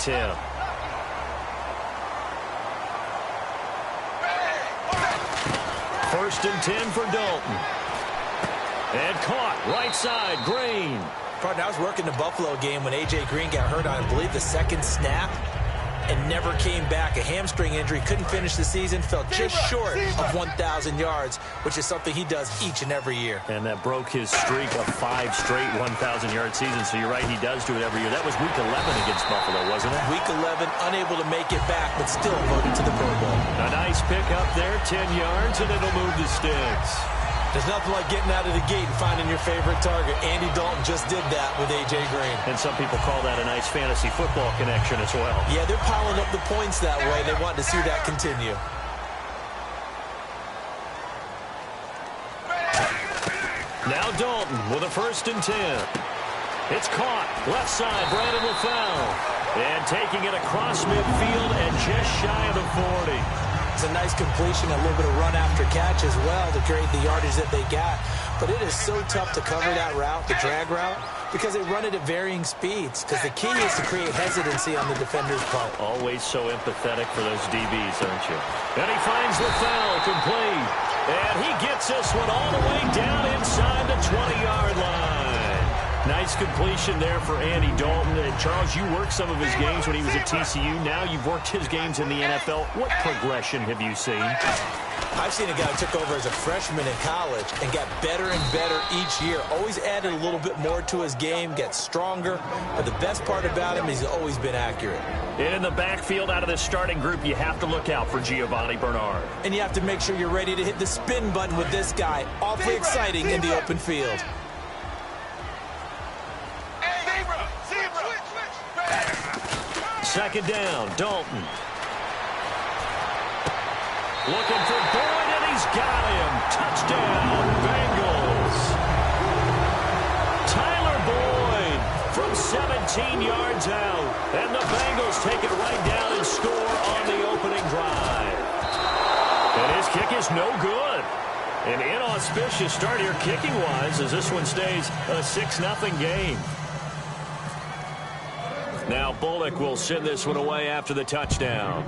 10. First and 10 for Dalton. And caught right side, Green. Partner, I was working the Buffalo game when A.J. Green got hurt on, I believe, the second snap and never came back. A hamstring injury, couldn't finish the season, fell just short of 1,000 yards, which is something he does each and every year. And that broke his streak of 5 straight 1,000-yard seasons. So you're right, he does do it every year. That was Week 11 against Buffalo, wasn't it? Week 11, unable to make it back, but still voted to the Pro Bowl. A nice pick up there, 10 yards, and it'll move the sticks. There's nothing like getting out of the gate and finding your favorite target. Andy Dalton just did that with A.J. Green. And some people call that a nice fantasy football connection as well. Yeah, they're piling up the points that way. They want to see that continue. Now Dalton with a first and 10. It's caught. Left side, Brandon LaFell. And taking it across midfield and just shy of the 40. It's a nice completion, a little bit of run after catch as well to create the yardage that they got. But it is so tough to cover that route, the drag route, because they run it at varying speeds. Because the key is to create hesitancy on the defender's part. Always so empathetic for those DBs, aren't you? And he finds LaFell complete. And he gets this one all the way down inside the 20-yard line. Nice completion there for Andy Dalton. And Charles, you worked some of his games when he was at TCU. Now you've worked his games in the NFL. What progression have you seen? I've seen a guy who took over as a freshman in college and got better and better each year. Always added a little bit more to his game, gets stronger. But the best part about him is he's always been accurate. And in the backfield out of the starting group, you have to look out for Giovanni Bernard. And you have to make sure you're ready to hit the spin button with this guy. Awfully exciting in the open field. Second down, Dalton. Looking for Boyd, and he's got him. Touchdown, Bengals. Tyler Boyd from 17 yards out. And the Bengals take it right down and score on the opening drive. And his kick is no good. An inauspicious start here kicking-wise as this one stays a 6-0 game. Now Bullock will send this one away after the touchdown.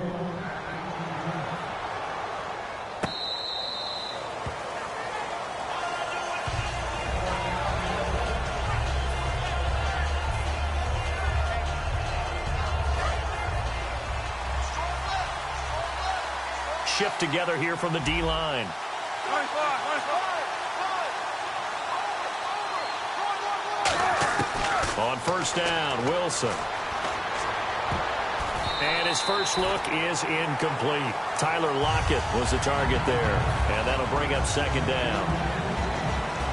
Shift together here from the D-line. On first down, Wilson. And his first look is incomplete. Tyler Lockett was the target there. And that'll bring up second down.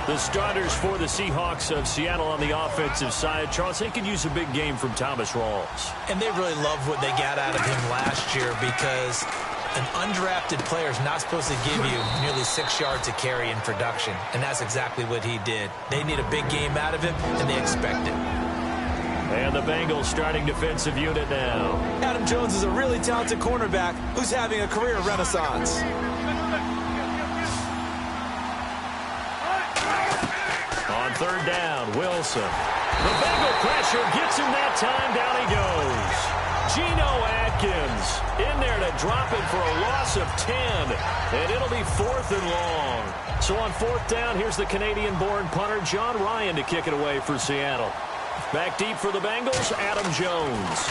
The starters for the Seahawks of Seattle on the offensive side. Charles, they could use a big game from Thomas Rawls. And they really loved what they got out of him last year because an undrafted player is not supposed to give you nearly 6 yards a carry in production. And that's exactly what he did. They need a big game out of him, and they expect it. And the Bengals starting defensive unit now. Adam Jones is a really talented cornerback who's having a career renaissance. On third down, Wilson. The Bengal pressure gets him that time. Down he goes. Geno Atkins in there to drop him for a loss of 10. And it'll be 4th and long. So on 4th down, here's the Canadian-born punter, John Ryan, to kick it away for Seattle. Back deep for the Bengals, Adam Jones.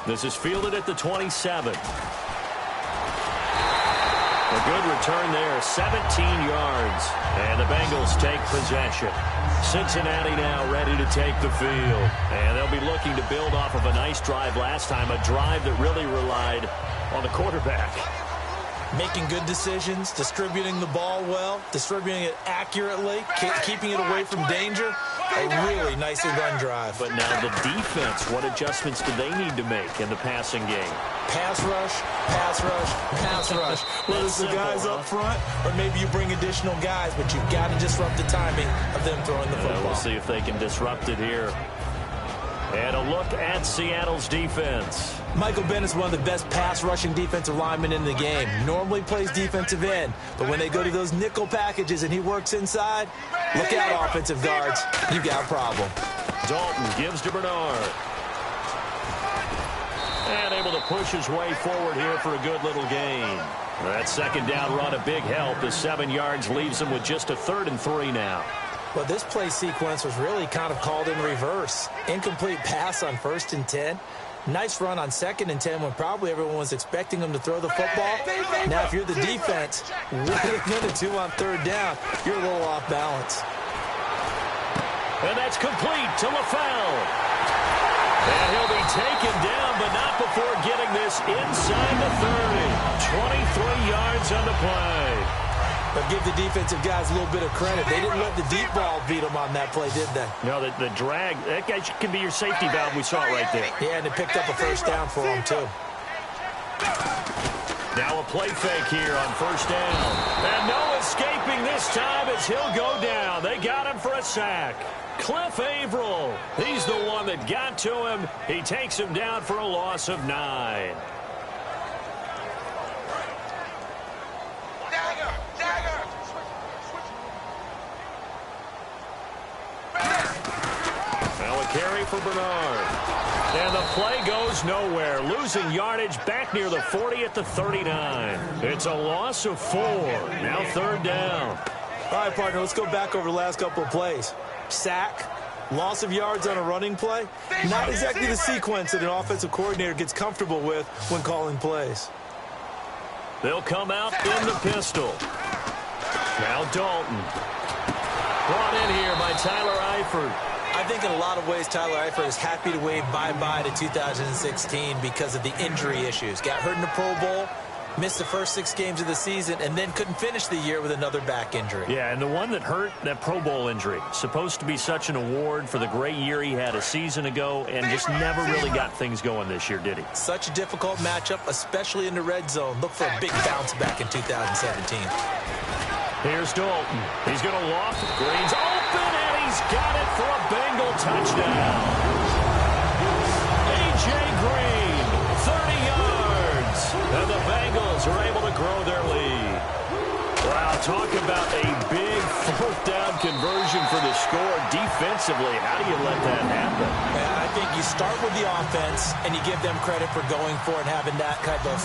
This is fielded at the 27. A good return there, 17 yards. And the Bengals take possession. Cincinnati now ready to take the field. And they'll be looking to build off of a nice drive last time, a drive that really relied on the quarterback. Making good decisions, distributing the ball well, distributing it accurately, keeping it away from danger. A really nicely run drive. But now the defense, what adjustments do they need to make in the passing game? Pass rush, pass rush, pass rush. Whether it's the guys up front or maybe you bring additional guys, but you've got to disrupt the timing of them throwing the football. We'll see if they can disrupt it here. And a look at Seattle's defense. Michael Bennett's one of the best pass-rushing defensive linemen in the game. Normally plays defensive end, but when they go to those nickel packages and he works inside, look out, offensive guards. You got a problem. Dalton gives to Bernard. And able to push his way forward here for a good little gain. That second down run, a big help. The 7 yards leaves him with just a 3rd and 3 now. Well, this play sequence was really kind of called in reverse. Incomplete pass on 1st and 10. Nice run on 2nd and 10 when probably everyone was expecting him to throw the football. Now, if you're the defense, 1 and 2 on 3rd down, you're a little off balance. And that's complete to LaFell. And he'll be taken down, but not before getting this inside the 30. 23 yards on the play. But give the defensive guys a little bit of credit. They didn't let the deep ball beat them on that play, did they? No, the drag, that guy can be your safety valve. We saw it right there. Yeah, and it picked up a 1st down for him, too. Now a play fake here on 1st down. And no escaping this time as he'll go down. They got him for a sack. Cliff Averill, he's the one that got to him. He takes him down for a loss of 9. Now a carry for Bernard. And the play goes nowhere. Losing yardage back near the 40 at the 39. It's a loss of 4. Now 3rd down. All right, partner, let's go back over the last couple of plays. Sack, loss of yards on a running play. Not exactly the sequence that an offensive coordinator gets comfortable with when calling plays. They'll come out in the pistol. Now Dalton. Brought in here by Tyler Eifert. I think in a lot of ways Tyler Eifert is happy to wave bye-bye to 2016 because of the injury issues. Got hurt in the Pro Bowl, missed the first 6 games of the season, and then couldn't finish the year with another back injury. Yeah, and the one that hurt, that Pro Bowl injury, supposed to be such an award for the great year he had a season ago, and just never really got things going this year, did he? Such a difficult matchup, especially in the red zone. Look for a big bounce back in 2017. Here's Dalton. He's going to loft. Green's open, and he's got it for a Bengal touchdown. A.J. Green, 30 yards. And the Bengals are able to grow their lead. Wow, talk about a big 4th down conversion for the score. Defensively, how do you let that happen? And I think you start with the offense, and you give them credit for going for it and having that kind of,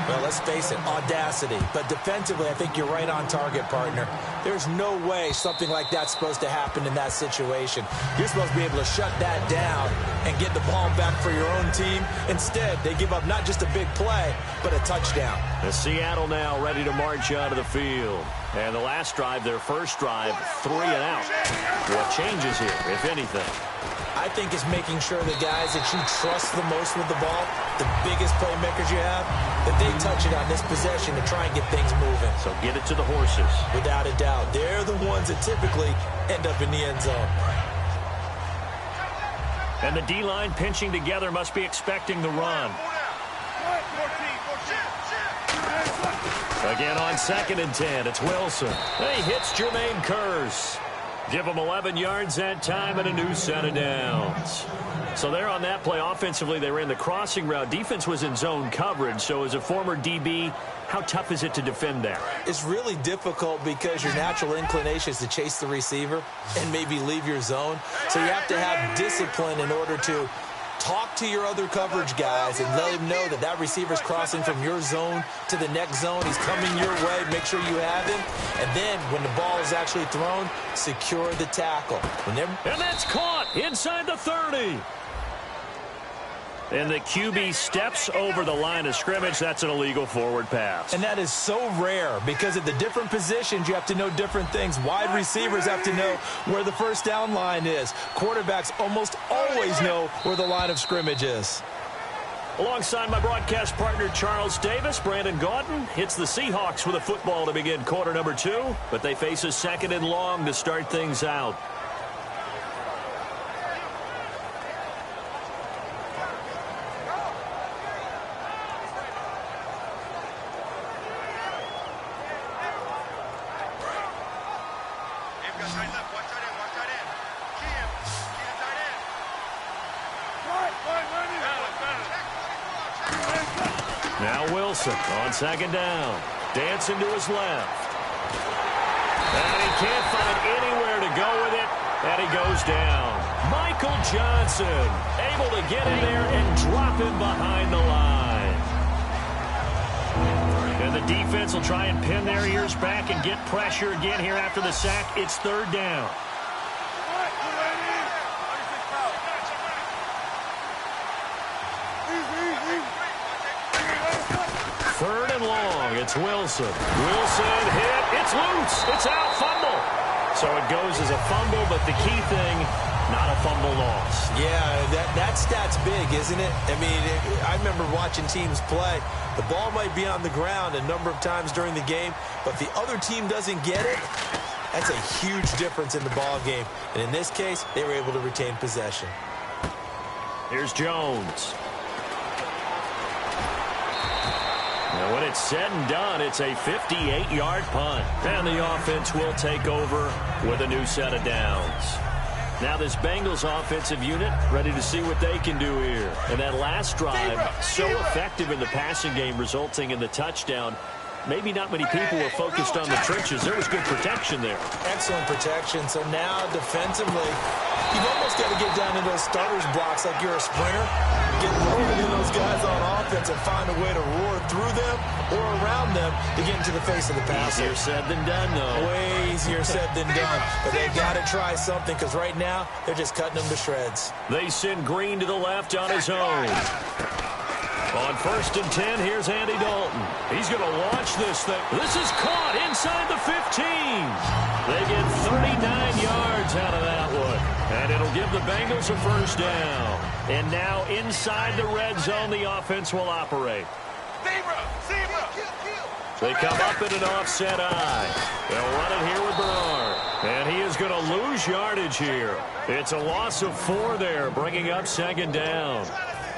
well, let's face it, audacity. But defensively, I think you're right on target, partner. There's no way something like that's supposed to happen in that situation. You're supposed to be able to shut that down and get the ball back for your own team. Instead, they give up not just a big play, but a touchdown. The Seattle now ready to march out of the field. And the last drive, their first drive, 3 and out. What changes here, if anything? I think it's making sure the guys that you trust the most with the ball, the biggest playmakers you have, that they touch it on this possession to try and get things moving. So get it to the horses. Without a doubt. They're the ones that typically end up in the end zone. And the D-line pinching together must be expecting the run. Again on 2nd and 10, it's Wilson. He hits Jermaine Kearse. Give him 11 yards that time and a new set of downs. So there on that play, offensively, they ran the crossing route. Defense was in zone coverage, so as a former DB, how tough is it to defend that? It's really difficult because your natural inclination is to chase the receiver and maybe leave your zone. So you have to have discipline in order to talk to your other coverage guys and let them know that that receiver's crossing from your zone to the next zone. He's coming your way. Make sure you have him. And then when the ball is actually thrown, secure the tackle. And that's caught inside the 30. And the QB steps over the line of scrimmage. That's an illegal forward pass. And that is so rare because at the different positions, you have to know different things. Wide receivers have to know where the first down line is. Quarterbacks almost always know where the line of scrimmage is. Alongside my broadcast partner, Charles Davis, Brandon Gaudin hits the Seahawks with a football to begin quarter number 2, but they face a 2nd and long to start things out. Now Wilson on second down. Dancing to his left. And he can't find anywhere to go with it. And he goes down. Michael Johnson able to get in there and drop him behind the line. And the defense will try and pin their ears back and get pressure again here after the sack. It's third down. Third and long. It's Wilson. Wilson hit. It's loose. It's out. Fumble. So it goes as a fumble, but the key thing, not a fumble loss. Yeah, that stat's big, isn't it? I mean, I remember watching teams play. The ball might be on the ground a number of times during the game, but if the other team doesn't get it, that's a huge difference in the ball game. And in this case, they were able to retain possession. Here's Jones. And when it's said and done, it's a 58-yard punt. And the offense will take over with a new set of downs. Now this Bengals offensive unit ready to see what they can do here. And that last drive, so effective in the passing game, resulting in the touchdown. Maybe not many people were focused on the trenches. There was good protection there. Excellent protection. So now defensively, you've almost got to get down to those starters blocks like you're a sprinter. Get lower than those guys on offense and find a way to roar through them or around them to get into the face of the passer. Easier said than done, though. Way easier said than done. But they got to try something because right now they're just cutting them to shreds. They send Green to the left on his own. On 1st and 10, here's Andy Dalton. He's going to launch this thing. This is caught inside the 15. They get 39 yards out of that one. And it'll give the Bengals a first down. And now inside the red zone, the offense will operate. They come up in an offset eye. They'll run it here with Bernard. And he is going to lose yardage here. It's a loss of 4 there, bringing up second down.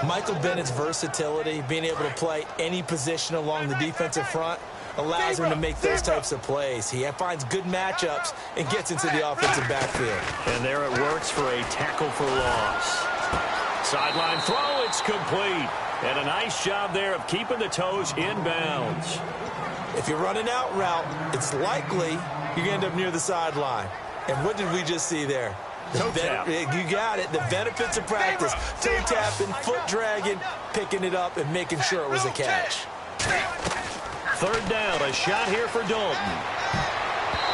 Michael Bennett's versatility, being able to play any position along the defensive front, allows him to make those types of plays. He finds good matchups and gets into the offensive backfield. And there it works for a tackle for loss. Sideline throw, it's complete. And a nice job there of keeping the toes in bounds. If you're running out route, it's likely you're going to end up near the sideline. And what did we just see there? Toe tap. You got it. The benefits of practice. Toe tapping, foot dragging, picking it up, and making sure it was a catch. Third down, a shot here for Dalton.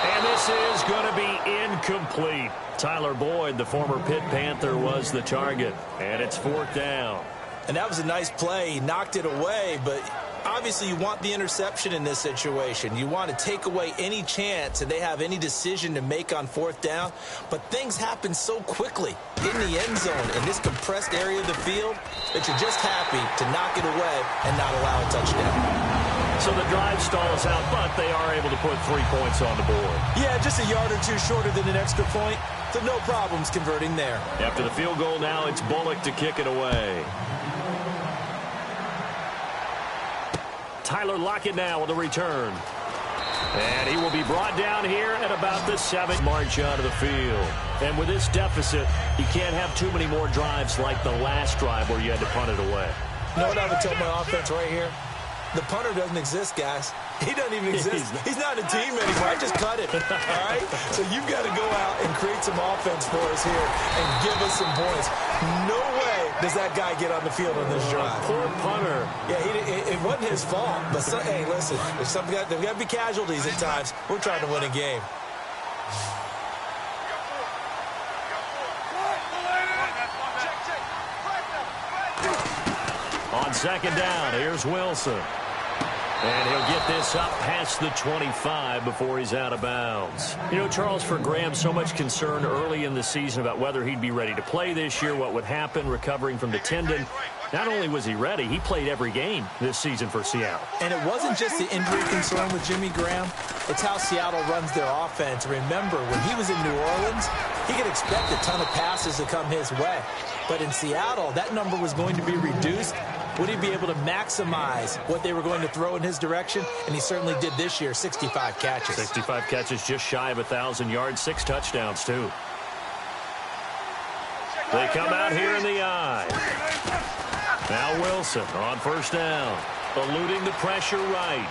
And this is going to be incomplete. Tyler Boyd, the former Pitt Panther, was the target. And it's 4th down. And that was a nice play. He knocked it away, but obviously you want the interception in this situation. You want to take away any chance that they have any decision to make on 4th down. But things happen so quickly in the end zone in this compressed area of the field that you're just happy to knock it away and not allow a touchdown. So the drive stalls out, but they are able to put 3 points on the board. Yeah, just a yard or two shorter than an extra point. So no problems converting there. After the field goal now, it's Bullock to kick it away. Tyler Lockett now with a return. And he will be brought down here at about the 7th march out of the field. And with this deficit, you can't have too many more drives like the last drive where you had to punt it away. You know what I would tell my offense right here? The punter doesn't exist, guys. He doesn't even exist. He's not a team anymore. I just cut it, all right? So you've got to go out and create some offense for us here and give us some points. No way does that guy get on the field on this drive. Poor punter. Yeah, it wasn't his fault. But, hey, listen, there's got to be casualties at times. We're trying to win a game. On second down, here's Wilson. And he'll get this up past the 25 before he's out of bounds. You know, Charles, for Graham, so much concern early in the season about whether he'd be ready to play this year, what would happen recovering from the tendon. Not only was he ready, he played every game this season for Seattle. And it wasn't just the injury concern with Jimmy Graham. It's how Seattle runs their offense. Remember, when he was in New Orleans, he could expect a ton of passes to come his way. But in Seattle, that number was going to be reduced. Would he be able to maximize what they were going to throw in his direction? And he certainly did this year, 65 catches. 65 catches, just shy of 1,000 yards, 6 touchdowns, too. They come out here in the eye. Now Wilson on 1st down. eluding the pressure right.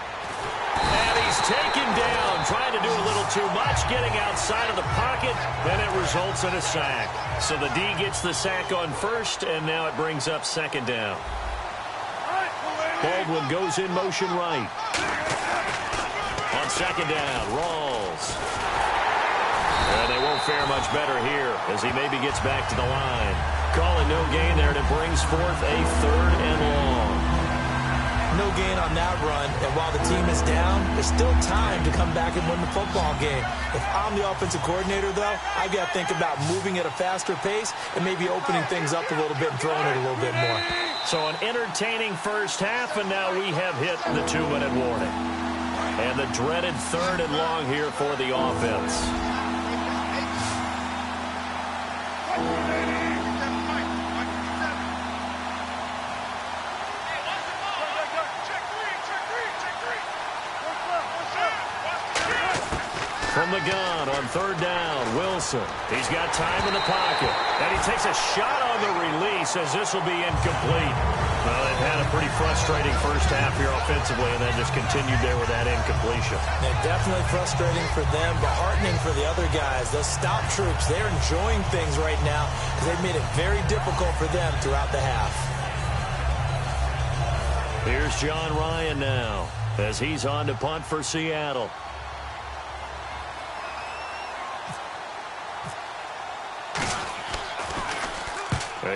And he's taken down, trying to do a little too much, getting outside of the pocket, and it results in a sack. So the D gets the sack on first, and now it brings up second down. Baldwin goes in motion right. On second down, Rawls. And they won't fare much better here as he maybe gets back to the line. Calling no gain there, and it brings forth a 3rd and long. No gain on that run, and while the team is down, there's still time to come back and win the football game. If I'm the offensive coordinator, though, I've got to think about moving at a faster pace and maybe opening things up a little bit and throwing it a little bit more. So an entertaining first half, and now we have hit the 2-minute warning. And the dreaded 3rd and long here for the offense. From the gun on 3rd down, Wilson. He's got time in the pocket. And he takes a shot on the release as this will be incomplete. Well, they've had a pretty frustrating first half here offensively and then just continued there with that incompletion. Yeah, definitely frustrating for them, but heartening for the other guys. Those stop troops, they're enjoying things right now because they've made it very difficult for them throughout the half. Here's John Ryan now as he's on to punt for Seattle.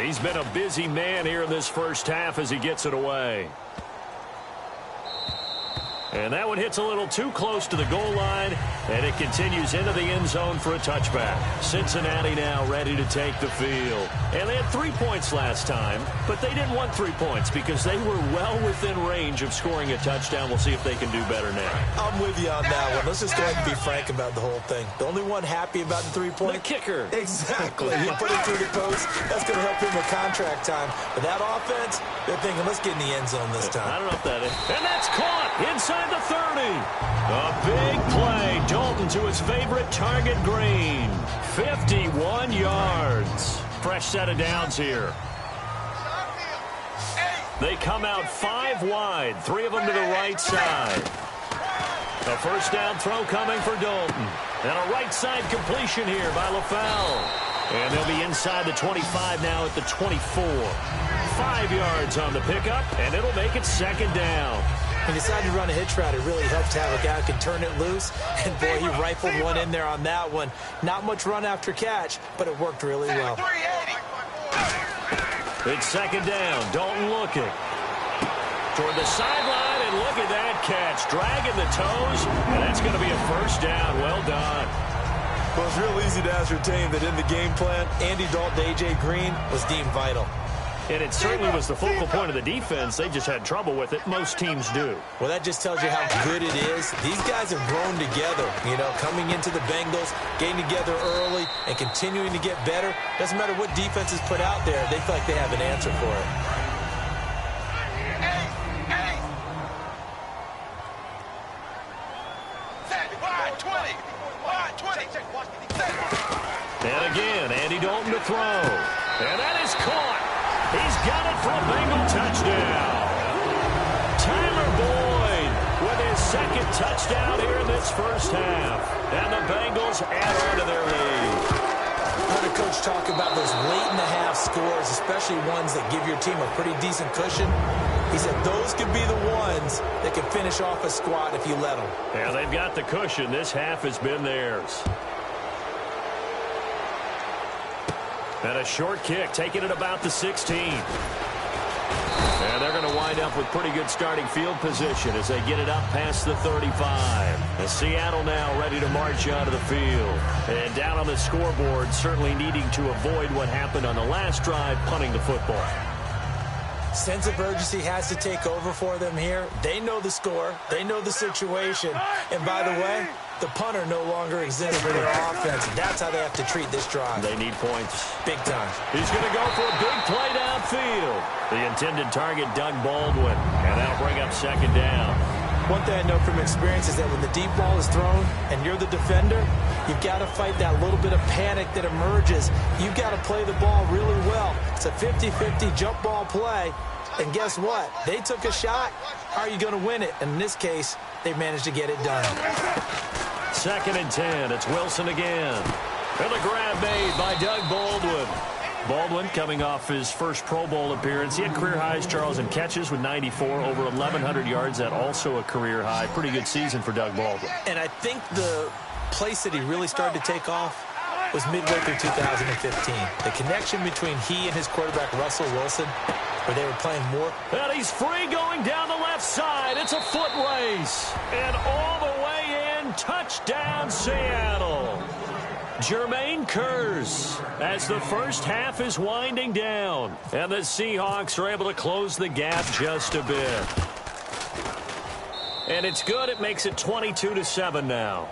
He's been a busy man here in this first half as he gets it away. And that one hits a little too close to the goal line, and it continues into the end zone for a touchback. Cincinnati now ready to take the field. And they had 3 points last time, but they didn't want 3 points because they were well within range of scoring a touchdown. We'll see if they can do better now. I'm with you on that one. Let's just go ahead and be frank about the whole thing. The only one happy about the 3-point? The kicker. Exactly. He put it through the post. That's going to help him with contract time. But that offense, they're thinking, let's get in the end zone this time. I don't know if that is. And that's caught inside the 30. A big play. Dalton to his favorite target, Green. 51 yards. Fresh set of downs here. They come out 5 wide. 3 of them to the right side. A first down throw coming for Dalton. And a right side completion here by LaFell. And they'll be inside the 25 now at the 24. 5 yards on the pickup, and it'll make it second down. He decided to run a hitch route. It really helps to have a guy who can turn it loose. And, boy, he rifled one in there on that one. Not much run after catch, but it worked really well. It's second down. Dalton looking. Toward the sideline, and look at that catch. Dragging the toes, and that's going to be a first down. Well done. Well, it's real easy to ascertain that in the game plan, Andy Dalton to A.J. Green was deemed vital. And it certainly was the focal point of the defense. They just had trouble with it. Most teams do. Well, that just tells you how good it is. These guys have grown together, you know, coming into the Bengals, getting together early, and continuing to get better. Doesn't matter what defense is put out there. They feel like they have an answer for it. And again, Andy Dalton to throw. And that is caught. He's got it for a Bengal touchdown. Tyler Boyd with his second touchdown here in this first half. And the Bengals add on to their lead. I heard a coach talk about those late-in-the-half scores, especially ones that give your team a pretty decent cushion. He said those could be the ones that can finish off a squad if you let them. Yeah, they've got the cushion. This half has been theirs. And a short kick, taking it about the 16. And they're going to wind up with pretty good starting field position as they get it up past the 35. And Seattle now ready to march out of the field. And down on the scoreboard, certainly needing to avoid what happened on the last drive, punting the football. Sense of urgency has to take over for them here. They know the score. They know the situation. And by the way, the punter no longer exists for their offense. That's how they have to treat this drive. They need points. Big time. He's going to go for a big play downfield. The intended target, Doug Baldwin. And that'll bring up second down. One thing I know from experience is that when the deep ball is thrown and you're the defender, you've got to fight that little bit of panic that emerges. You've got to play the ball really well. It's a 50-50 jump ball play. And guess what? They took a shot. How are you going to win it? And in this case, they managed to get it done. 2nd and 10. It's Wilson again. And the grab made by Doug Baldwin. Baldwin coming off his first Pro Bowl appearance. He had career highs, Charles, in catches with 94, over 1,100 yards. That also a career high. Pretty good season for Doug Baldwin. And I think the place that he really started to take off was midway through 2015. The connection between he and his quarterback, Russell Wilson, where they were playing more. And he's free going down the left side. It's a foot race. And all the way in, touchdown Seattle. Jermaine Kearse as the first half is winding down. And the Seahawks are able to close the gap just a bit. And it's good. It makes it 22-7 now.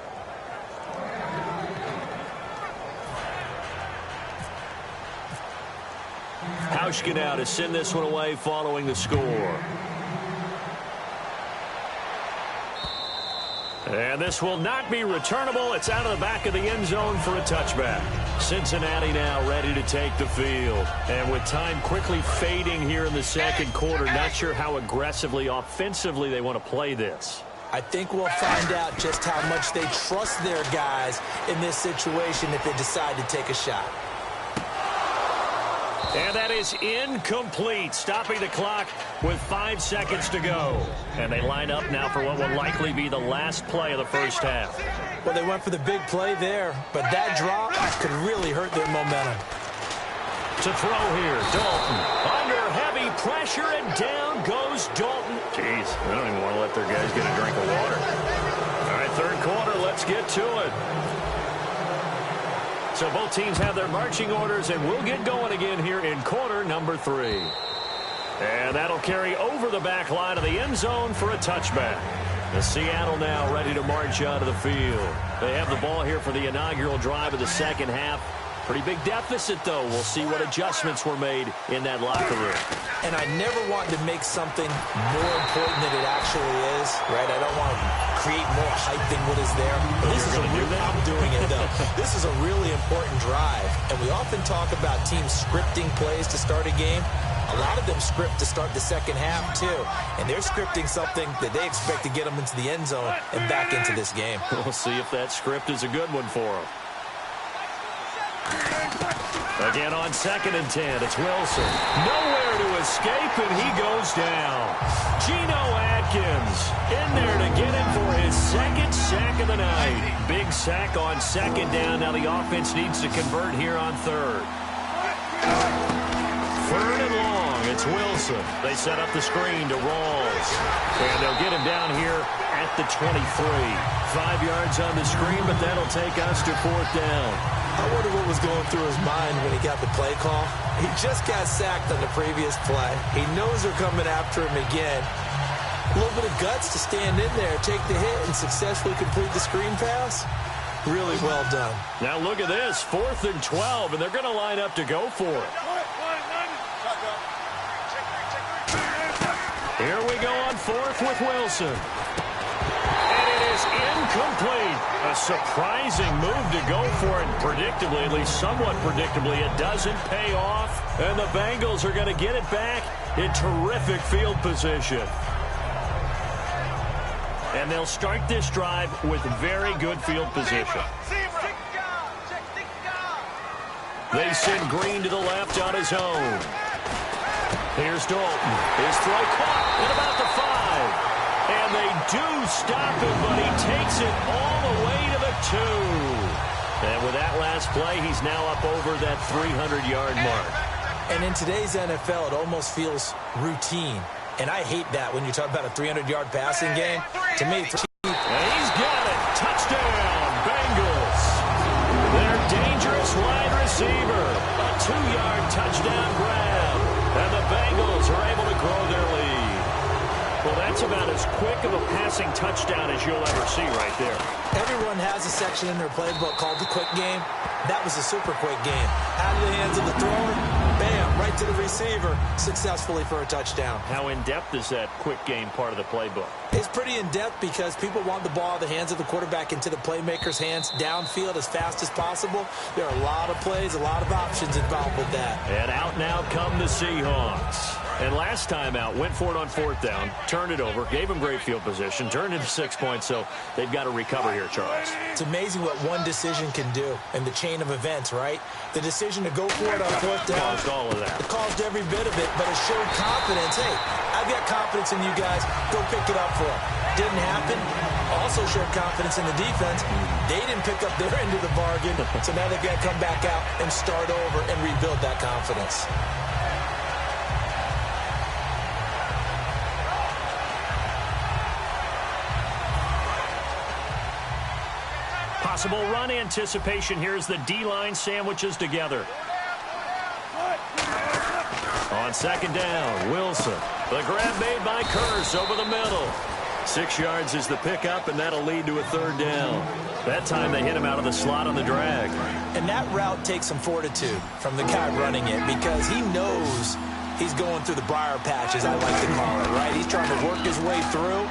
Hauschka now to send this one away following the score. And this will not be returnable. It's out of the back of the end zone for a touchback. Cincinnati now ready to take the field. And with time quickly fading here in the second quarter, not sure how aggressively, offensively they want to play this. I think we'll find out just how much they trust their guys in this situation if they decide to take a shot. And that is incomplete, stopping the clock with 5 seconds to go. And they line up now for what will likely be the last play of the first half. Well, they went for the big play there, but that drop could really hurt their momentum. To throw here, Dalton. Under heavy pressure, and down goes Dalton. Jeez, they don't even want to let their guys get a drink of water. All right, third quarter, let's get to it. So both teams have their marching orders, and we'll get going again here in quarter number 3. And that'll carry over the back line of the end zone for a touchback. The Seattle now ready to march out of the field. They have the ball here for the inaugural drive of the second half. Pretty big deficit, though. We'll see what adjustments were made in that locker room. And I never want to make something more important than it actually is, right? I don't want to create more hype than what is there. But this is I'm doing it, though. This is a really important drive. And we often talk about teams scripting plays to start a game. A lot of them script to start the second half, too. And they're scripting something that they expect to get them into the end zone and back into this game. We'll see if that script is a good one for them. Again on 2nd and 10, it's Wilson. Nowhere to escape, and he goes down. Geno Atkins in there to get him for his second sack of the night. Big sack on second down. Now the offense needs to convert here on third. Third and long, it's Wilson. They set up the screen to Rawls. And they'll get him down here at the 23. 5 yards on the screen, but that'll take us to fourth down. I wonder what was going through his mind when he got the play call. He just got sacked on the previous play. He knows they're coming after him again. A little bit of guts to stand in there, take the hit, and successfully complete the screen pass. Really well done. Now look at this, 4th and 12, and they're going to line up to go for it. Here we go on 4th with Wilson. And it is incomplete. A surprising move to go for it. Predictably, at least somewhat predictably, it doesn't pay off. And the Bengals are going to get it back in terrific field position. And they'll start this drive with very good field position. They send Green to the left on his own. Here's Dalton. His throw caught at about the 5. And they do stop him, but he takes it all the way to the 2. And with that last play, he's now up over that 300-yard mark. And in today's NFL, it almost feels routine. And I hate that when you talk about a 300-yard passing game. To me, it's cheap. And he's got it. Touchdown, Bengals. Their dangerous wide receiver. A 2-yard touchdown grab. And the Bengals are able to grow their lead. Well, that's about as quick of a passing touchdown as you'll ever see right there. Everyone has a section in their playbook called the quick game. That was a super quick game. Out of the hands of the thrower, bam, right to the receiver, successfully for a touchdown. How in-depth is that quick game part of the playbook? It's pretty in-depth because people want the ball out of the hands of the quarterback into the playmaker's hands downfield as fast as possible. There are a lot of plays, a lot of options involved with that. And out now come the Seahawks. And last time out, went for it on 4th down, turned it over, gave them great field position, turned into 6 points, so they've got to recover here, Charles. It's amazing what one decision can do in the chain of events, right? The decision to go for it on 4th down. Caused all of that. It caused every bit of it, but it showed confidence. Hey, I've got confidence in you guys. Go pick it up for them. Didn't happen. Also showed confidence in the defense. They didn't pick up their end of the bargain, so now they've got to come back out and start over and rebuild that confidence. Possible run anticipation. Here's the D-line sandwiches together. On 2nd down, Wilson. The grab made by Curse over the middle. 6 yards is the pickup, and that'll lead to a 3rd down. That time they hit him out of the slot on the drag. And that route takes some fortitude from the guy running it because he knows he's going through the briar patch, as I like to call it, right? He's trying to work his way through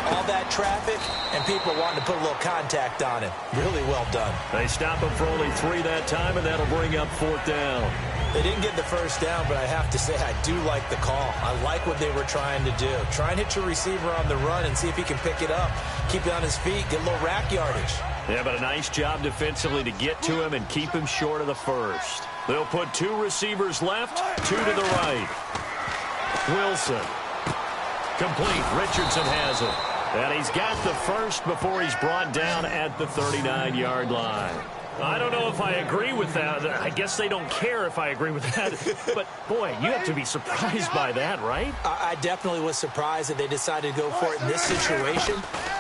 all that traffic, and people wanting to put a little contact on him. Really well done. They stop him for only 3 that time, and that'll bring up 4th down. They didn't get the 1st down, but I have to say I do like the call. I like what they were trying to do. Try and hit your receiver on the run and see if he can pick it up. Keep it on his feet, get a little rack yardage. Yeah, but a nice job defensively to get to him and keep him short of the 1st. They'll put 2 receivers left, 2 to the right. Wilson. Complete. Richardson has it. And he's got the 1st before he's brought down at the 39-yard line. I don't know if I agree with that. I guess they don't care if I agree with that. But, boy, you have to be surprised by that, right? I definitely was surprised that they decided to go for it in this situation.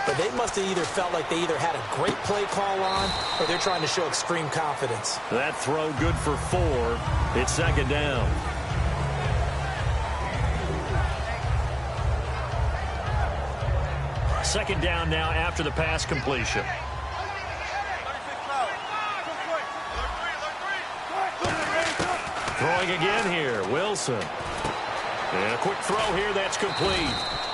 But they must have either felt like they either had a great play call on or they're trying to show extreme confidence. That throw good for 4. It's 2nd down. Second down now after the pass completion. Throwing again here, Wilson. And a quick throw here, that's complete.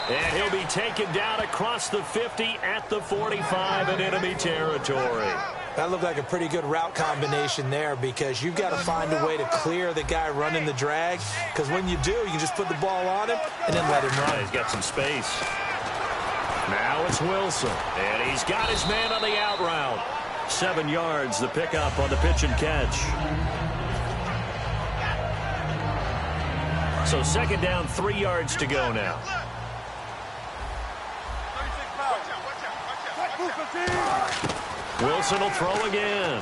And he'll be taken down across the 50 at the 45 in enemy territory. That looked like a pretty good route combination there because you've got to find a way to clear the guy running the drag because when you do, you can just put the ball on him and then let him run. He's got some space. Now it's Wilson, and he's got his man on the out route. 7 yards, the pickup on the pitch and catch. So 2nd down, 3 yards to go now. Wilson will throw again.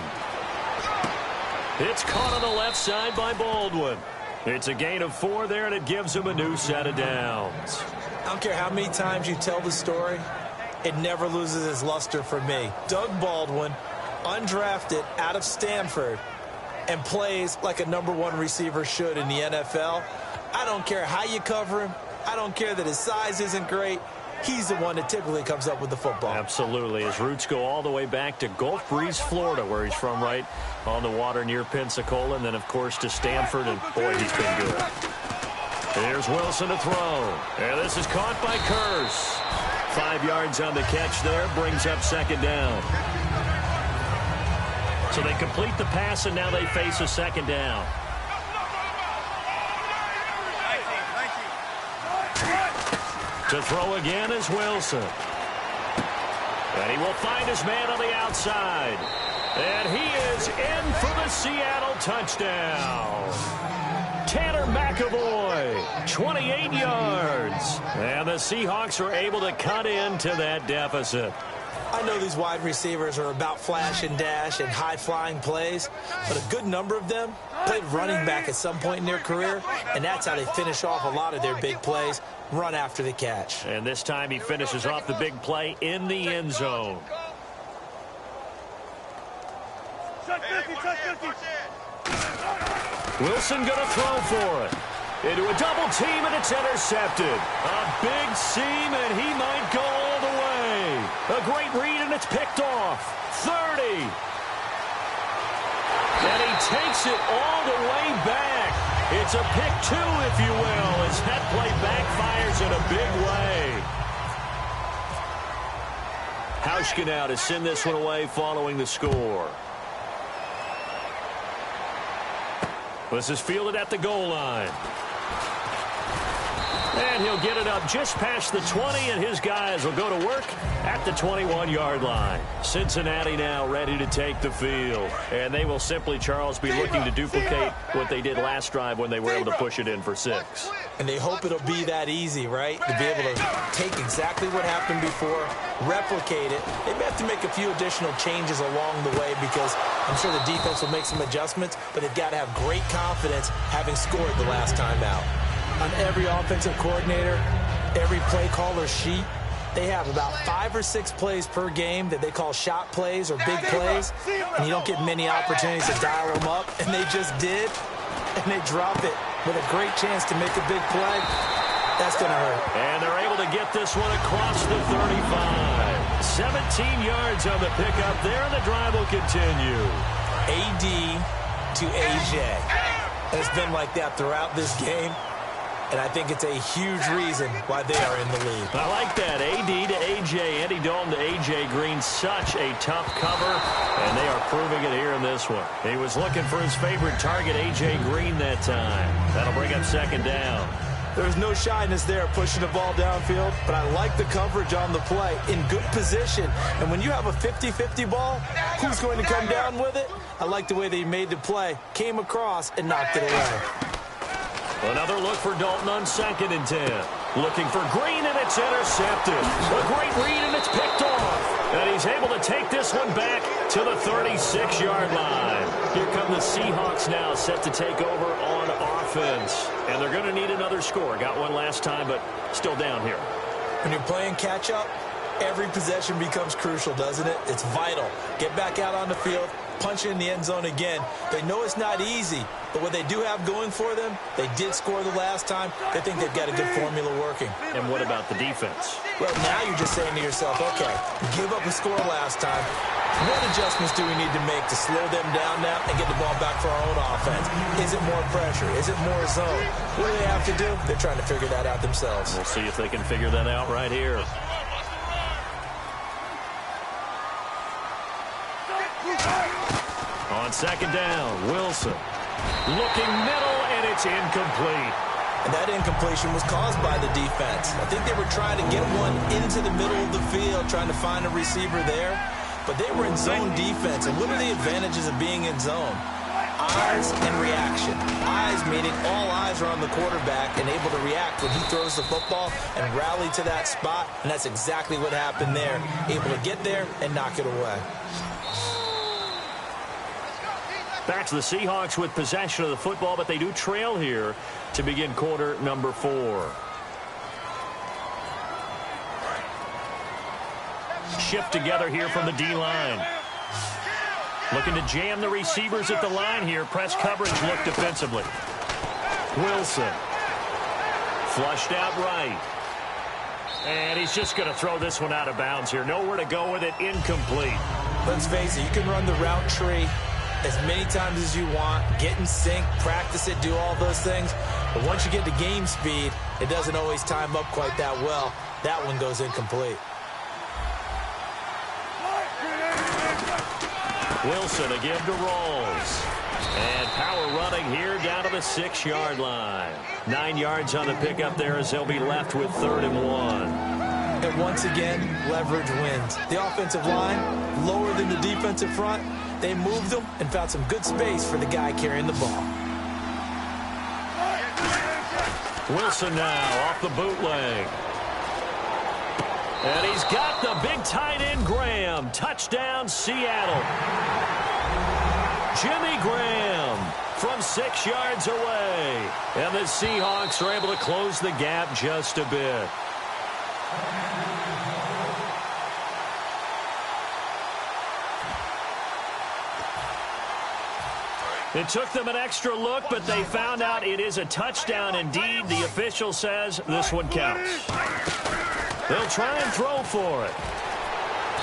It's caught on the left side by Baldwin. It's a gain of 4 there, and it gives him a new set of downs. I don't care how many times you tell the story, it never loses its luster for me. Doug Baldwin, undrafted out of Stanford, and plays like a #1 receiver should in the NFL. I don't care how you cover him. I don't care that his size isn't great. He's the one that typically comes up with the football. Absolutely. His roots go all the way back to Gulf Breeze, Florida, where he's from, right on the water near Pensacola, and then, of course, to Stanford, and, boy, he's been good. Here's Wilson to throw. And this is caught by Curse. 5 yards on the catch there, brings up 2nd down. So they complete the pass, and now they face a 2nd down. To throw again is Wilson. And he will find his man on the outside. And he is in for the Seattle touchdown. Tanner McAvoy, 28 yards. And the Seahawks are able to cut into that deficit. I know these wide receivers are about flash and dash and high-flying plays, but a good number of them played running back at some point in their career, and that's how they finish off a lot of their big plays, run after the catch. And this time he finishes off the big play in the end zone. Wilson going to throw for it. Into a double team, and it's intercepted. A big seam, and he might go all the way. A great read, and it's picked off. 30. And he takes it all the way back. It's a pick 2, if you will, as that play backfires in a big way. Hauschka now to send this one away following the score. This is fielded at the goal line. And he'll get it up just past the 20, and his guys will go to work at the 21-yard line. Cincinnati now ready to take the field. And they will simply, Charles, be looking to duplicate what they did last drive when they were able to push it in for 6. And they hope it'll be that easy, right? To be able to take exactly what happened before, replicate it. They may have to make a few additional changes along the way because I'm sure the defense will make some adjustments, but they've got to have great confidence having scored the last time out. On every offensive coordinator, every play caller sheet, they have about 5 or 6 plays per game that they call shot plays or big plays, and you don't get many opportunities to dial them up, and they just did, and they drop it with a great chance to make a big play. That's going to hurt. And they're able to get this one across the 35. 17 yards on the pickup there, and the drive will continue. AD to AJ. And it's been like that throughout this game. And I think it's a huge reason why they are in the lead. I like that. AD to AJ, Andy Dalton to AJ Green. Such a tough cover, and they are proving it here in this one. He was looking for his favorite target, AJ Green, that time. That'll bring up second down. There's no shyness there pushing the ball downfield, but I like the coverage on the play. In good position. And when you have a 50-50 ball, who's going to come down with it? I like the way they made the play, came across, and knocked it away. Another look for Dalton on 2nd and 10. Looking for Green, and it's intercepted. A great read, and it's picked off. And he's able to take this one back to the 36-yard line. Here come the Seahawks now, set to take over on offense. And they're going to need another score. Got one last time, but still down here. When you're playing catch-up, every possession becomes crucial, doesn't it? It's vital. Get back out on the field, punch in the end zone again. They know it's not easy, but what they do have going for them, they did score the last time. They think they've got a good formula working. And what about the defense? Well, now you're just saying to yourself, okay, give up a score last time. What adjustments do we need to make to slow them down now and get the ball back for our own offense? Is it more pressure? Is it more zone? What do they have to do? They're trying to figure that out themselves. We'll see if they can figure that out right here. On 2nd down, Wilson. Looking middle, and it's incomplete. And that incompletion was caused by the defense. I think they were trying to get one into the middle of the field, trying to find a receiver there. But they were in zone defense. And what are the advantages of being in zone? Eyes and reaction. Eyes meaning all eyes are on the quarterback and able to react when he throws the football and rally to that spot. And that's exactly what happened there. Able to get there and knock it away. Back to the Seahawks with possession of the football, but they do trail here to begin quarter number 4. Shift together here from the D-line. Looking to jam the receivers at the line here. Press coverage look defensively. Wilson. Flushed out right. And he's just going to throw this one out of bounds here. Nowhere to go with it. Incomplete. Let's face it, you can run the route tree as many times as you want, get in sync, practice it, do all those things. But once you get to game speed, it doesn't always time up quite that well. That one goes incomplete. Wilson again to Rawls. And power running here down to the 6-yard line. 9 yards on the pickup there as they'll be left with 3rd and 1. And once again, leverage wins. The offensive line, lower than the defensive front. They moved them and found some good space for the guy carrying the ball. Wilson now off the bootleg. And he's got the big tight end Graham. Touchdown, Seattle. Jimmy Graham from 6 yards away. And the Seahawks are able to close the gap just a bit. It took them an extra look, but they found out it is a touchdown indeed. The official says this one counts. They'll try and throw for it.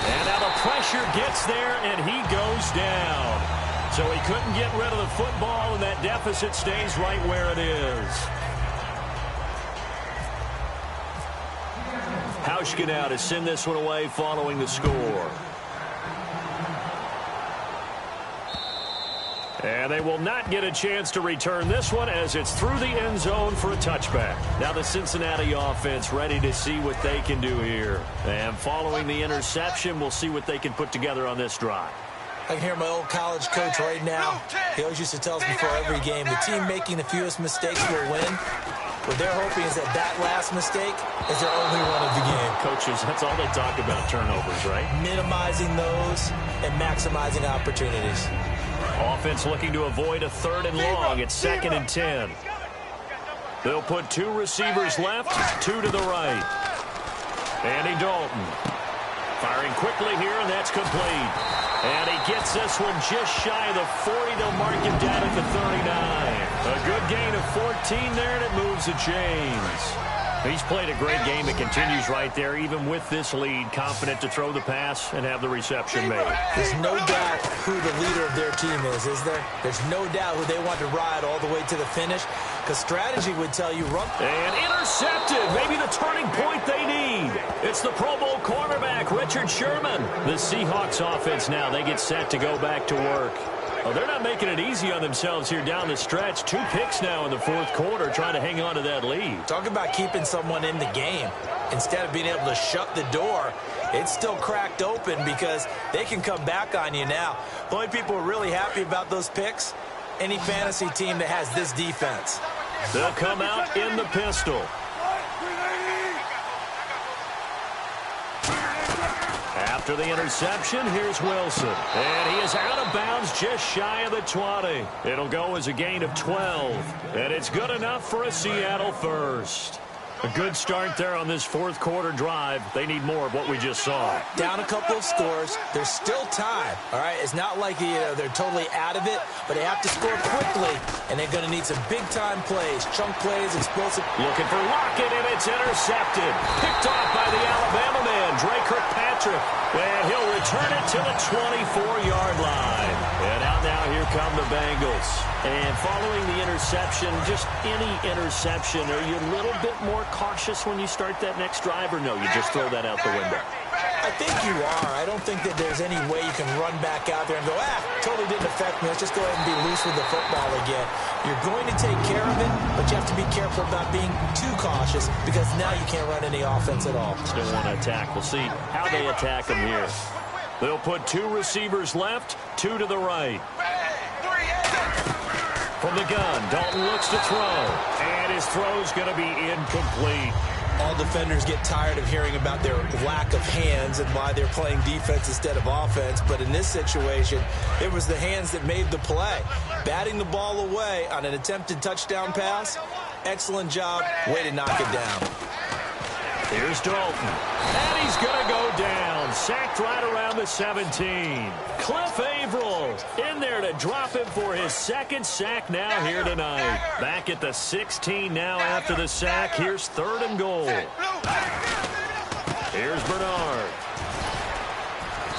And now the pressure gets there, and he goes down. So he couldn't get rid of the football, and that deficit stays right where it is. Hauschka now to send this one away following the score. And they will not get a chance to return this one as it's through the end zone for a touchback. Now the Cincinnati offense ready to see what they can do here. And following the interception, we'll see what they can put together on this drive. I can hear my old college coach right now. He always used to tell us before every game, the team making the fewest mistakes will win. What they're hoping is that last mistake is their only one of the game. Coaches, that's all they talk about, turnovers, right? Minimizing those and maximizing opportunities. Offense looking to avoid a 3rd and long. It's 2nd and 10. They'll put 2 receivers left, 2 to the right. Andy Dalton firing quickly here, and that's complete. And he gets this one just shy of the 40. They'll mark him down at the 39. A good gain of 14 there, and it moves the chains. He's played a great game. It continues right there, even with this lead, confident to throw the pass and have the reception made. There's no doubt who the leader of their team is there? There's no doubt who they want to ride all the way to the finish, because strategy would tell you run. And intercepted, maybe the turning point they need. It's the Pro Bowl cornerback, Richard Sherman. The Seahawks offense now, they get set to go back to work. Well, they're not making it easy on themselves here down the stretch. 2 picks now in the 4th quarter trying to hang on to that lead. Talk about keeping someone in the game. Instead of being able to shut the door, it's still cracked open because they can come back on you now. The only people who are really happy about those picks, any fantasy team that has this defense. They'll come out in the pistol. After the interception, here's Wilson. And he is out of bounds just shy of the 20. It'll go as a gain of 12. And it's good enough for a Seattle first. A good start there on this 4th quarter drive. They need more of what we just saw. Down a couple of scores. There's still time. All right, it's not like they're totally out of it, but they have to score quickly, and they're going to need some big-time plays, chunk plays, explosive. Looking for Lockett, and it's intercepted. Picked off by the Alabama man, Dre Kirkpatrick. And he'll return it to the 24-yard line. And out now, here come the Bengals. And following the interception, just any interception, are you a little bit more cautious when you start that next drive, or no, you just throw that out the window? I think you are. I don't think that there's any way you can run back out there and go, totally didn't affect me. Let's just go ahead and be loose with the football again. You're going to take care of it, but you have to be careful about being too cautious because now you can't run any offense at all. Still want to attack. We'll see how they attack them here. They'll put 2 receivers left, 2 to the right. From the gun, Dalton looks to throw, and his throw's going to be incomplete. All defenders get tired of hearing about their lack of hands and why they're playing defense instead of offense. But in this situation, it was the hands that made the play. Batting the ball away on an attempted touchdown pass, excellent job. Way to knock it down. Here's Dalton, and he's going to go down. Sacked right around the 17. Cliff Averill in there to drop him for his 2nd sack now here tonight. Back at the 16 now after the sack. Here's 3rd and goal. Here's Bernard.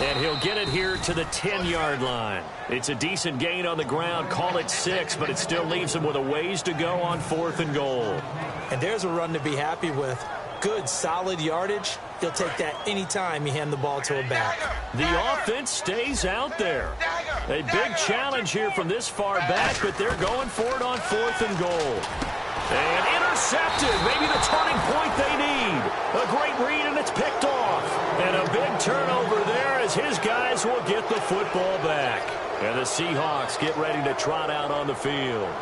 And he'll get it here to the 10-yard line. It's a decent gain on the ground. Call it 6, but it still leaves him with a ways to go on 4th and goal. And there's a run to be happy with. Good, solid yardage. He'll take that any time you hand the ball to a back. The offense stays out there. A big challenge here from this far back, but they're going for it on 4th and goal. And intercepted. Maybe the turning point they need. A great read, and it's picked off. And a big turnover there as his guys will get the football back. And the Seahawks get ready to trot out on the field.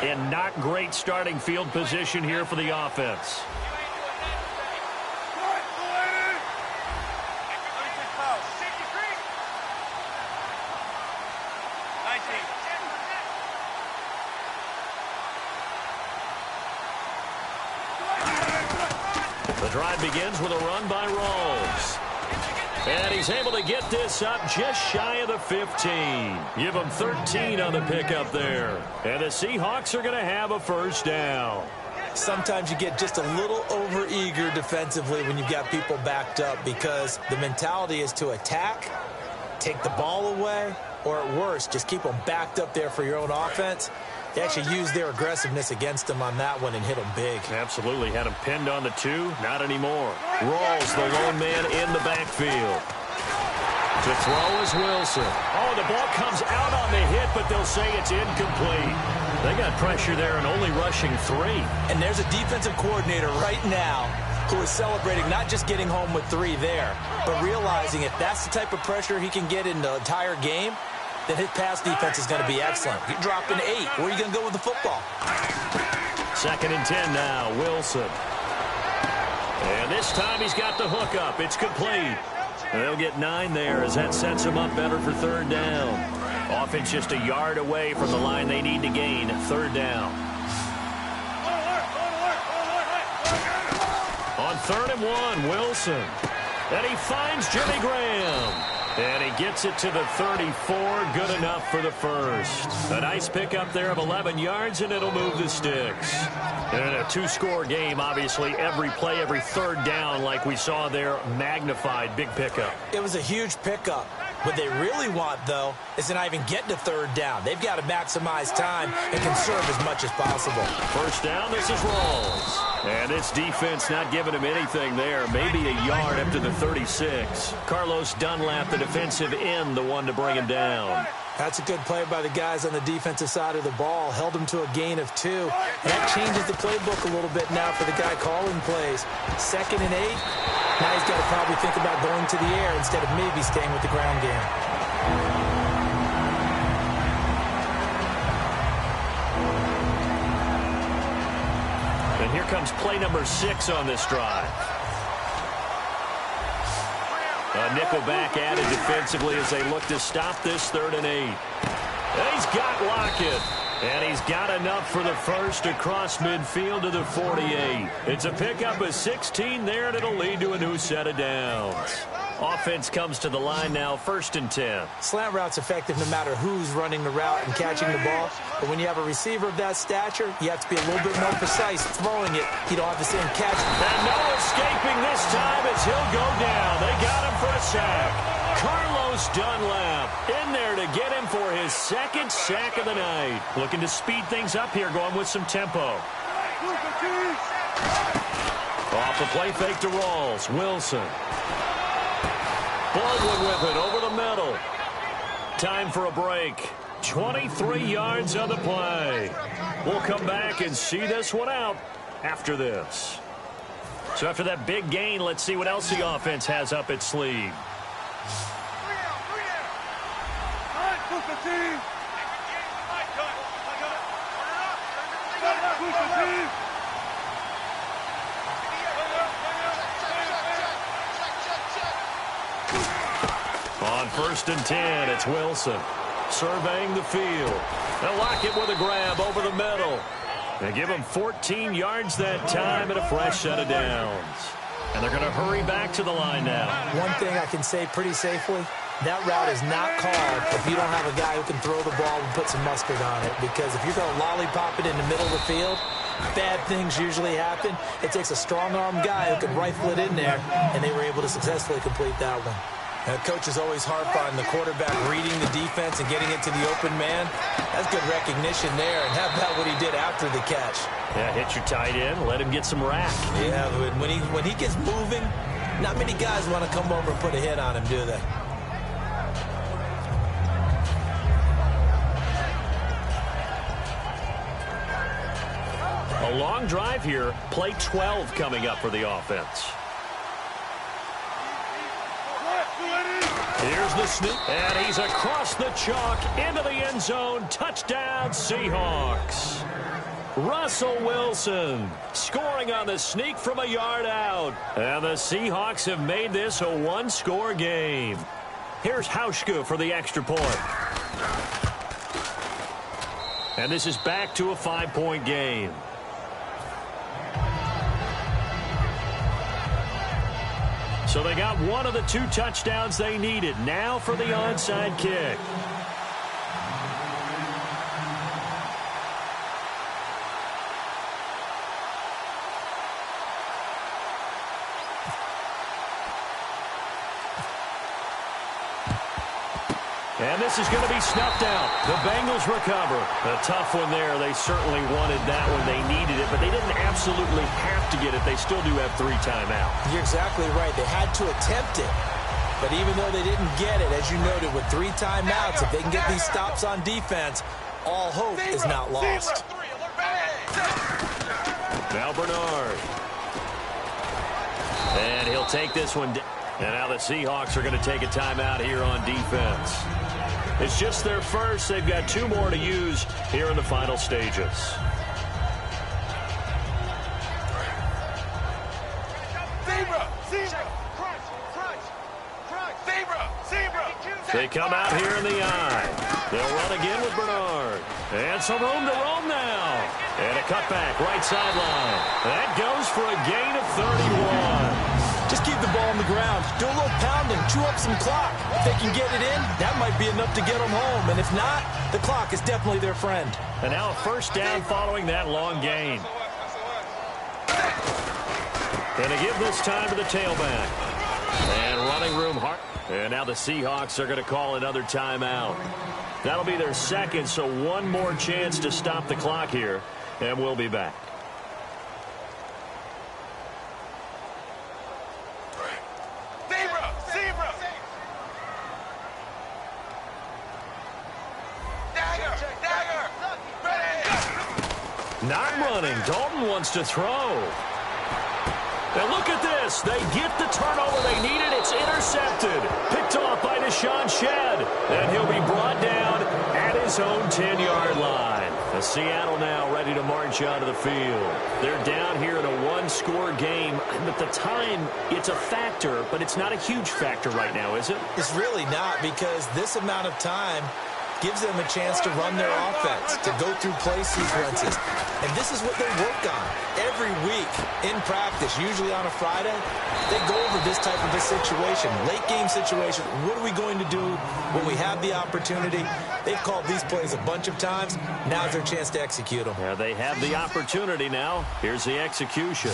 And not great starting field position here for the offense. The drive begins with a run by Rawls. And he's able to get this up just shy of the 15. Give him 13 on the pickup there. And the Seahawks are going to have a 1st down. Sometimes you get just a little over-eager defensively when you've got people backed up because the mentality is to attack, take the ball away, or at worst, just keep them backed up there for your own offense. They actually used their aggressiveness against him on that one and hit him big. Absolutely. Had him pinned on the 2. Not anymore. Rawls, the lone man in the backfield. To throw is Wilson. Oh, the ball comes out on the hit, but they'll say it's incomplete. They got pressure there and only rushing 3. And there's a defensive coordinator right now who is celebrating not just getting home with 3 there, but realizing if that's the type of pressure he can get in the entire game, then his pass defense is going to be excellent. You're dropping 8. Where are you going to go with the football? 2nd and 10 now, Wilson. And this time he's got the hook up. It's complete. They'll get 9 there as that sets them up better for 3rd down. Offense just a yard away from the line they need to gain. 3rd down. On 3rd and 1, Wilson. And he finds Jimmy Graham. And he gets it to the 34. Good enough for the first. A nice pickup there of 11 yards, and it'll move the sticks. And a 2-score game, obviously, every play, every 3rd down, like we saw there, magnified. Big pickup. It was a huge pickup. What they really want, though, is to not even get to 3rd down. They've got to maximize time and conserve as much as possible. 1st down, this is Rawls. And this defense not giving him anything there. Maybe a yard up to the 36. Carlos Dunlap, the defensive end, the one to bring him down. That's a good play by the guys on the defensive side of the ball. Held him to a gain of 2. And that changes the playbook a little bit now for the guy calling plays. 2nd and 8. Now he's got to probably think about going to the air instead of maybe staying with the ground game. And here comes play number 6 on this drive. A nickel back added defensively as they look to stop this 3rd and 8. And he's got Lockett. And he's got enough for the first across midfield to the 48. It's a pickup of 16 there, and it'll lead to a new set of downs. Offense comes to the line now, 1st and 10. Slant route's effective no matter who's running the route and catching the ball. But when you have a receiver of that stature, you have to be a little bit more precise throwing it. You don't have the same catch. And no escaping this time as he'll go down. They got him for a sack. Carlos Dunlap in there to get him for his 2nd sack of the night. Looking to speed things up here, going with some tempo. Off the play fake to Rawls. Wilson. Baldwin with it over the middle. Time for a break. 23 yards on the play. We'll come back and see this one out after this. So after that big gain, let's see what else the offense has up its sleeve. On 1st and 10, it's Wilson surveying the field. They'll lock it with a grab over the middle. They give him 14 yards that time and a fresh set of downs. And they're going to hurry back to the line now. One thing I can say pretty safely, that route is not called if you don't have a guy who can throw the ball and put some mustard on it. Because if you're going to lollipop it in the middle of the field, bad things usually happen. It takes a strong-arm guy who can rifle it in there, and they were able to successfully complete that one. And coaches always harp on the quarterback reading the defense and getting it to the open man. That's good recognition there. And how about what he did after the catch? Yeah, hit your tight end, let him get some rack. Yeah, when he gets moving, not many guys want to come over and put a hit on him, do they? A long drive here. Play 12 coming up for the offense. Here's the sneak, and he's across the chalk into the end zone. Touchdown, Seahawks. Russell Wilson scoring on the sneak from a yard out. And the Seahawks have made this a one-score game. Here's Hauschka for the extra point. And this is back to a 5-point game. So they got one of the 2 touchdowns they needed. Now for the onside kick. And this is going to be snuffed out. The Bengals recover. A tough one there. They certainly wanted that when they needed it, but they didn't absolutely have to get it. They still do have 3 timeouts. You're exactly right. They had to attempt it. But even though they didn't get it, as you noted, with 3 timeouts, if they can get these stops on defense, all hope is not lost. Now Bernard. And he'll take this one. And now the Seahawks are going to take a timeout here on defense. It's just their first. They've got 2 more to use here in the final stages. They come out here in the eye. They'll run again with Bernard. And some room to roam now. And a cutback, right sideline. That goes for a gain of 31. Just keep the ball on the ground. Do a little pounding. Chew up some clock. If they can get it in, that might be enough to get them home. And if not, the clock is definitely their friend. And now a first down following that long gain. And to give this time to the tailback. And running room hard. And now the Seahawks are going to call another timeout. That'll be their second, so 1 more chance to stop the clock here. And we'll be back. Not running. Dalton wants to throw. And look at this. They get the turnover they needed. It's intercepted. Picked off by Deshaun Shedd. And he'll be brought down at his own 10-yard line. Seattle now ready to march onto the field. They're down here in a 1-score game. At the time, it's a factor, but it's not a huge factor right now, is it? It's really not, because this amount of time gives them a chance to run their offense, to go through play sequences. And this is what they work on every week in practice, usually on a Friday. They go over this type of a situation, late game situation. What are we going to do when we have the opportunity? They've called these plays a bunch of times. Now's their chance to execute them. Yeah, they have the opportunity now. Here's the execution.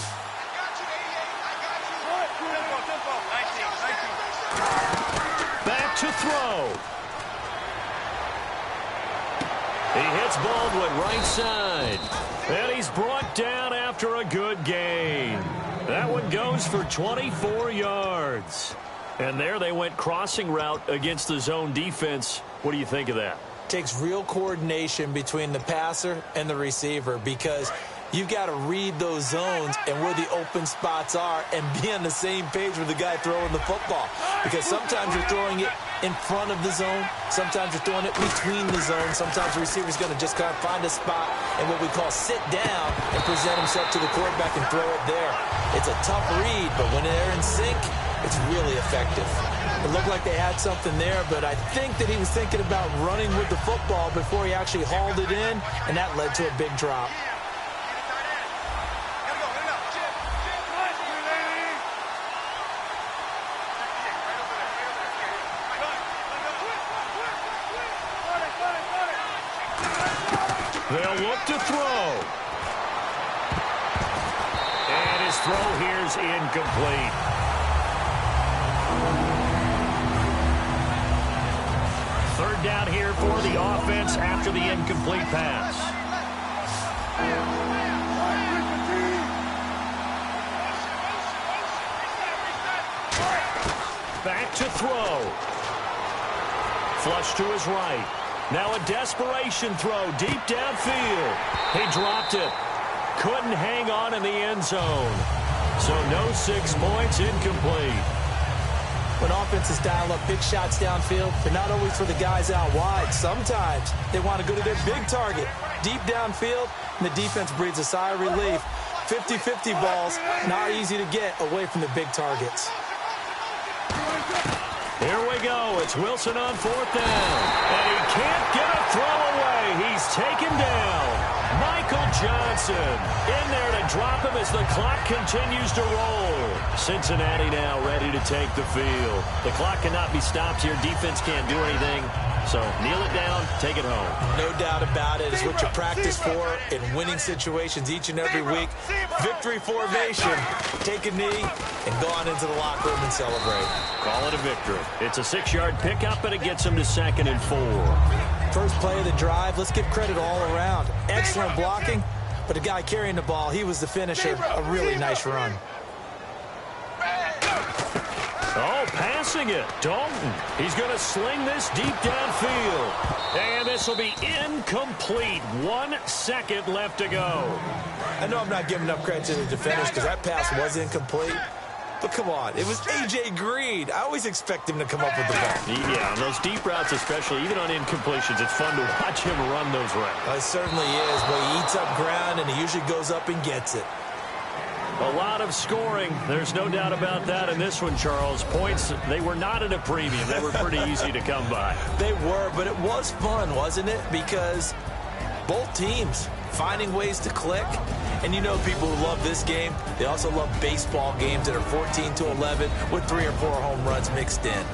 Back to throw. He hits Baldwin right side. And he's brought down after a good gain. That one goes for 24 yards. And there they went crossing route against the zone defense. What do you think of that? Takes real coordination between the passer and the receiver, because you've got to read those zones and where the open spots are and be on the same page with the guy throwing the football. Because sometimes you're throwing it in front of the zone. Sometimes you're throwing it between the zones. Sometimes the receiver's going to just kind of find a spot and what we call sit down and present himself to the quarterback and throw it there. It's a tough read, but when they're in sync, it's really effective. It looked like they had something there, but I think that he was thinking about running with the football before he actually hauled it in, and that led to a big drop. They'll look to throw. And his throw here's incomplete. Third down here for the offense after the incomplete pass. Back to throw. Flush to his right. Now a desperation throw deep downfield. He dropped it. Couldn't hang on in the end zone. So no 6 points, incomplete. When offenses dial up big shots downfield, they're not always for the guys out wide. Sometimes they want to go to their big target, deep downfield, and the defense breathes a sigh of relief. 50-50 balls, not easy to get away from the big targets. Here we go. It's Wilson on 4th down. And he can't get a throw away. He's taken down. Michael Johnson in there to drop him as the clock continues to roll. Cincinnati now ready to take the field. The clock cannot be stopped here. Defense can't do anything. So kneel it down, take it home. No doubt about it. It's what you practice for in winning situations each and every week. Victory formation. Take a knee and go on into the locker room and celebrate. Call it a victory. It's a 6-yard pickup, and it gets him to 2nd and 4. First play of the drive, let's give credit all around. Excellent blocking, but the guy carrying the ball, he was the finisher. A really nice run. Oh, passing it. Dalton. He's going to sling this deep downfield. And this will be incomplete. 1 second left to go. I know I'm not giving enough credit to the defenders because that pass was incomplete. But come on, it was A.J. Green. I always expect him to come up with the ball. Yeah, on those deep routes especially, even on incompletions, it's fun to watch him run those routes. It certainly is, but he eats up ground, and he usually goes up and gets it. A lot of scoring. There's no doubt about that in this one, Charles. Points, they were not at a premium. They were pretty easy to come by. They were, but it was fun, wasn't it? Because both teams finding ways to click. And you know people who love this game, they also love baseball games that are 14-11 with 3 or 4 home runs mixed in.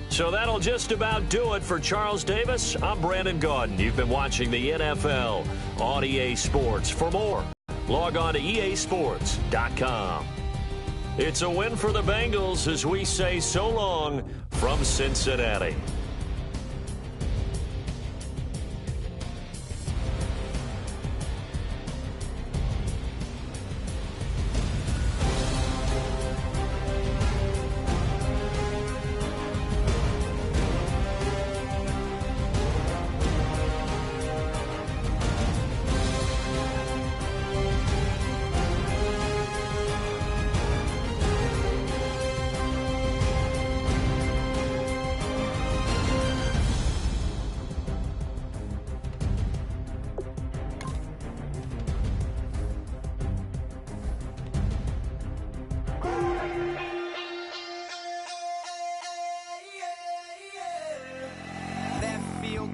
So that'll just about do it for Charles Davis. I'm Brandon Gaudin. You've been watching the NFL on EA Sports. For more, log on to easports.com. It's a win for the Bengals as we say so long from Cincinnati.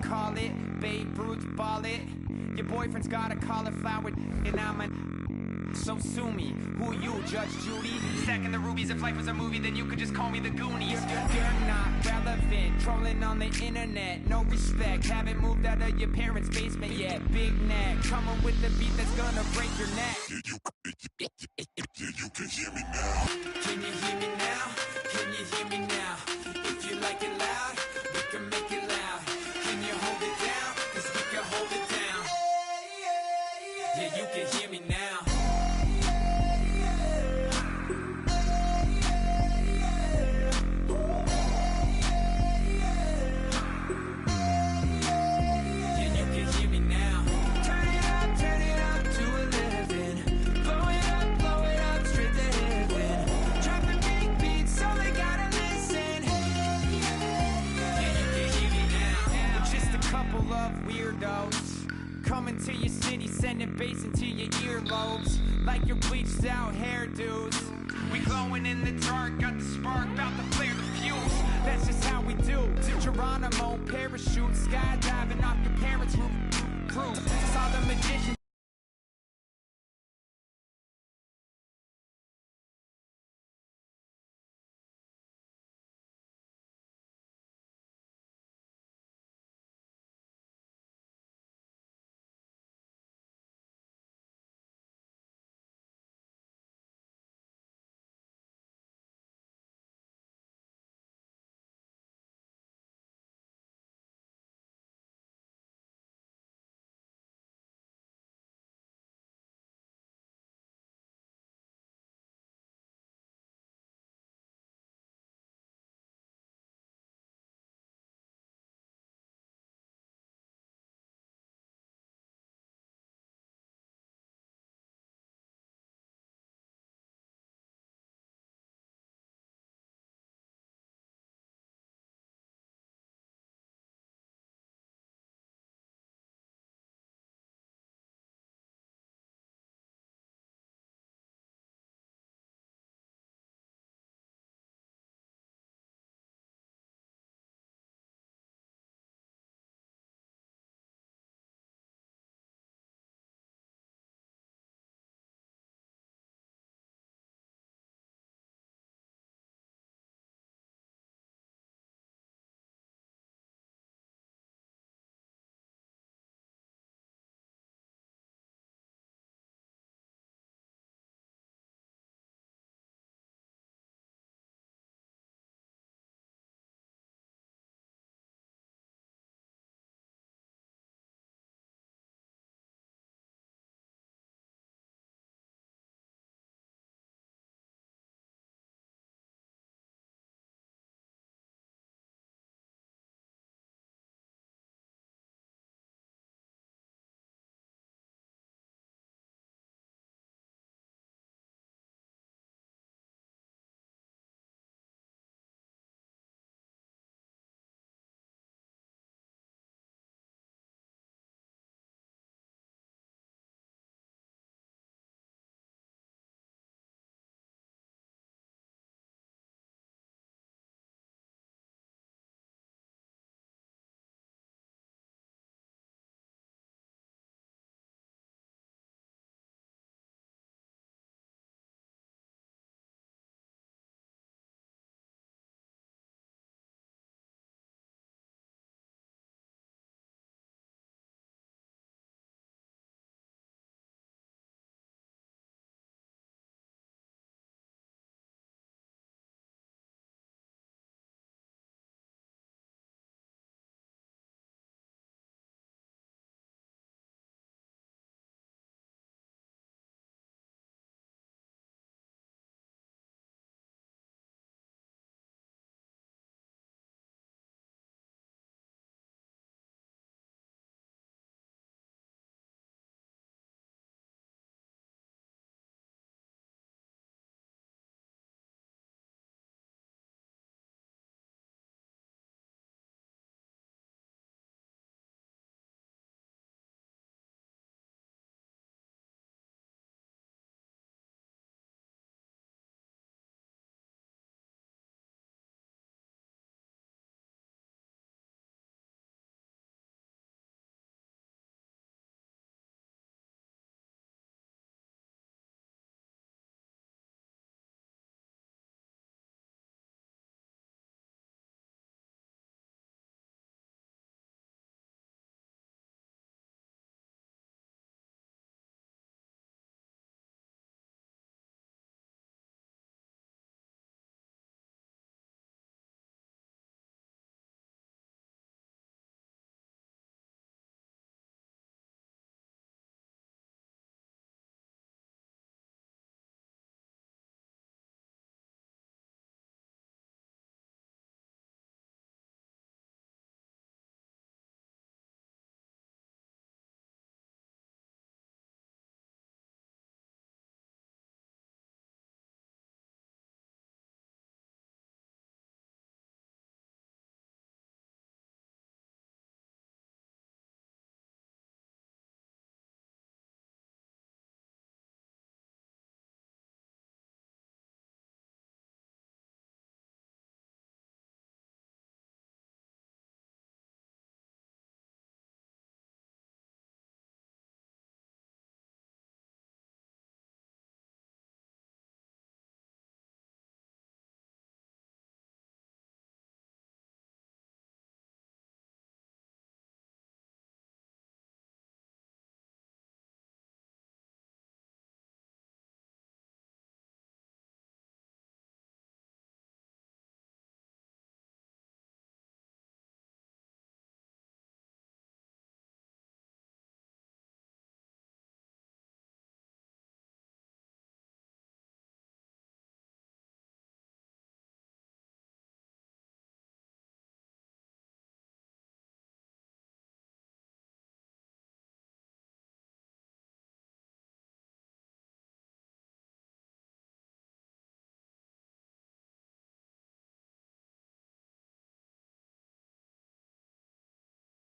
Call it, Babe Ruth ball it. Your boyfriend's got a cauliflower and I'm a... So sue me, who you, Judge Judy? Stacking the rubies, if life was a movie, then you could just call me the Goonies. You're not relevant, trolling on the internet, no respect. Haven't moved out of your parents' basement yet. Big neck, coming with the beat that's gonna break your neck. You can hear me now. Can you hear me now? Can you hear me now? If you like it loud, we can make it loud. Can you hold it down? 'Cause we can hold it down. Yeah, you can hear me now. Coming to your city, sending bass into your earlobes, like your bleached out hairdos. We glowing in the dark, got the spark, about to flare the fuse. That's just how we do. To Geronimo, parachute, skydiving off your parents' roof. Saw the magician.